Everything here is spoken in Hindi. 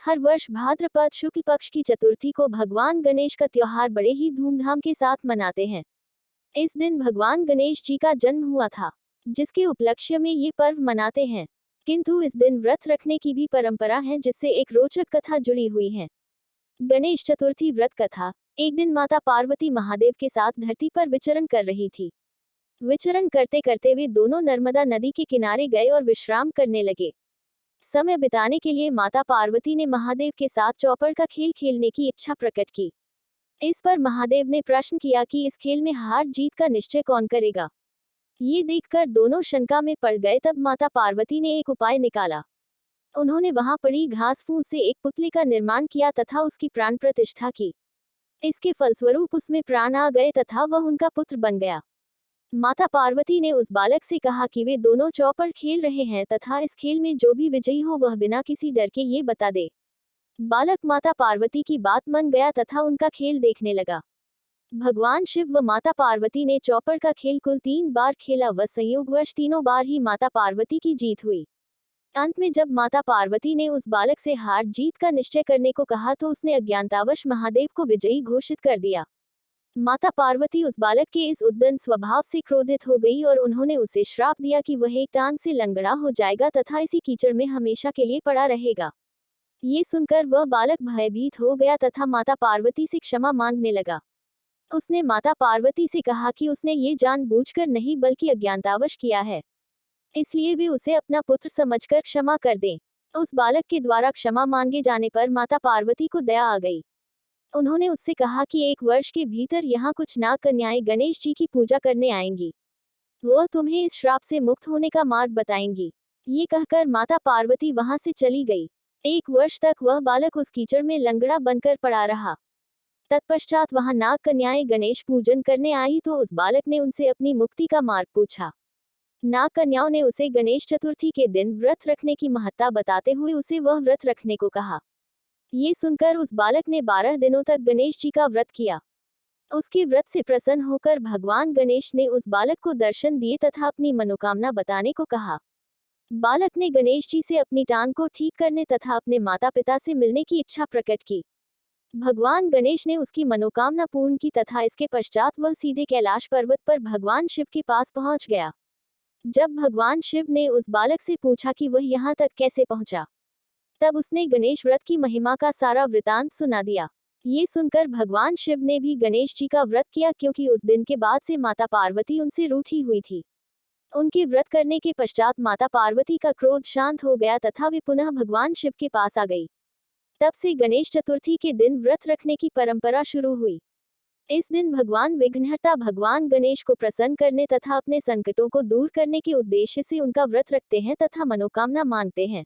हर वर्ष भाद्रपद शुक्ल पक्ष की चतुर्थी को भगवान गणेश का त्योहार बड़े ही धूमधाम के साथ मनाते हैं। इस दिन भगवान गणेश जी का जन्म हुआ था, जिसके उपलक्ष्य में ये पर्व मनाते हैं। किंतु इस दिन व्रत रखने की भी परंपरा है, जिससे एक रोचक कथा जुड़ी हुई है। गणेश चतुर्थी व्रत कथा। एक दिन माता पार्वती महादेव के साथ धरती पर विचरण कर रही थी। विचरण करते करते वे दोनों नर्मदा नदी के किनारे गए और विश्राम करने लगे। समय बिताने के लिए माता पार्वती ने महादेव के साथ चौपड़ का खेल खेलने की इच्छा प्रकट की। इस पर महादेव ने प्रश्न किया कि इस खेल में हार जीत का निश्चय कौन करेगा। ये देखकर दोनों शंका में पड़ गए। तब माता पार्वती ने एक उपाय निकाला। उन्होंने वहां पड़ी घास फूस से एक पुतले का निर्माण किया तथा उसकी प्राण प्रतिष्ठा की। इसके फलस्वरूप उसमें प्राण आ गए तथा वह उनका पुत्र बन गया। माता पार्वती ने उस बालक से कहा कि वे दोनों चौपड़ खेल रहे हैं तथा इस खेल में जो भी विजयी हो वह बिना किसी डर के ये बता दे। बालक माता पार्वती की बात मान गया तथा उनका खेल देखने लगा। भगवान शिव व माता पार्वती ने चौपड़ का खेल कुल 3 बार खेला व संयोगवश तीनों बार ही माता पार्वती की जीत हुई। अंत में जब माता पार्वती ने उस बालक से हार जीत का निश्चय करने को कहा तो उसने अज्ञानतावश महादेव को विजयी घोषित कर दिया। माता पार्वती उस बालक के इस उद्दंड स्वभाव से क्रोधित हो गई और उन्होंने उसे श्राप दिया कि वह एक टांग से लंगड़ा हो जाएगा तथा इसी कीचड़ में हमेशा के लिए पड़ा रहेगा। ये सुनकर वह बालक भयभीत हो गया तथा माता पार्वती से क्षमा मांगने लगा। उसने माता पार्वती से कहा कि उसने ये जानबूझकर नहीं बल्कि अज्ञानतावश किया है, इसलिए वे उसे अपना पुत्र समझकर क्षमा कर दें। उस बालक के द्वारा क्षमा मांगे जाने पर माता पार्वती को दया आ गई। उन्होंने उससे कहा कि 1 वर्ष के भीतर यहाँ कुछ नाग कन्याएं गणेश जी की पूजा करने आएंगी। वह तुम्हें इस श्राप से मुक्त होने का मार्ग बताएंगी। ये कहकर माता पार्वती वहां से चली गई। 1 वर्ष तक वह बालक उस कीचड़ में लंगड़ा बनकर पड़ा रहा। तत्पश्चात वहां नाग कन्याएं गणेश पूजन करने आई तो उस बालक ने उनसे अपनी मुक्ति का मार्ग पूछा। नाग कन्याओं ने उसे गणेश चतुर्थी के दिन व्रत रखने की महत्ता बताते हुए उसे वह व्रत रखने को कहा। ये सुनकर उस बालक ने 12 दिनों तक गणेश जी का व्रत किया। उसके व्रत से प्रसन्न होकर भगवान गणेश ने उस बालक को दर्शन दिए तथा अपनी मनोकामना बताने को कहा। बालक ने गणेश जी से अपनी टांग को ठीक करने तथा अपने माता पिता से मिलने की इच्छा प्रकट की। भगवान गणेश ने उसकी मनोकामना पूर्ण की तथा इसके पश्चात वह सीधे कैलाश पर्वत पर भगवान शिव के पास पहुंच गया। जब भगवान शिव ने उस बालक से पूछा कि वह यहाँ तक कैसे पहुंचा, तब उसने गणेश व्रत की महिमा का सारा वृतांत सुना दिया। ये सुनकर भगवान शिव ने भी गणेश जी का व्रत किया, क्योंकि उस दिन के बाद से माता पार्वती उनसे रूठी हुई थी। उनके व्रत करने के पश्चात माता पार्वती का क्रोध शांत हो गया तथा वे पुनः भगवान शिव के पास आ गई। तब से गणेश चतुर्थी के दिन व्रत रखने की परंपरा शुरू हुई। इस दिन भगवान विघ्नहर्ता भगवान गणेश को प्रसन्न करने तथा अपने संकटों को दूर करने के उद्देश्य से उनका व्रत रखते हैं तथा मनोकामना मांगते हैं।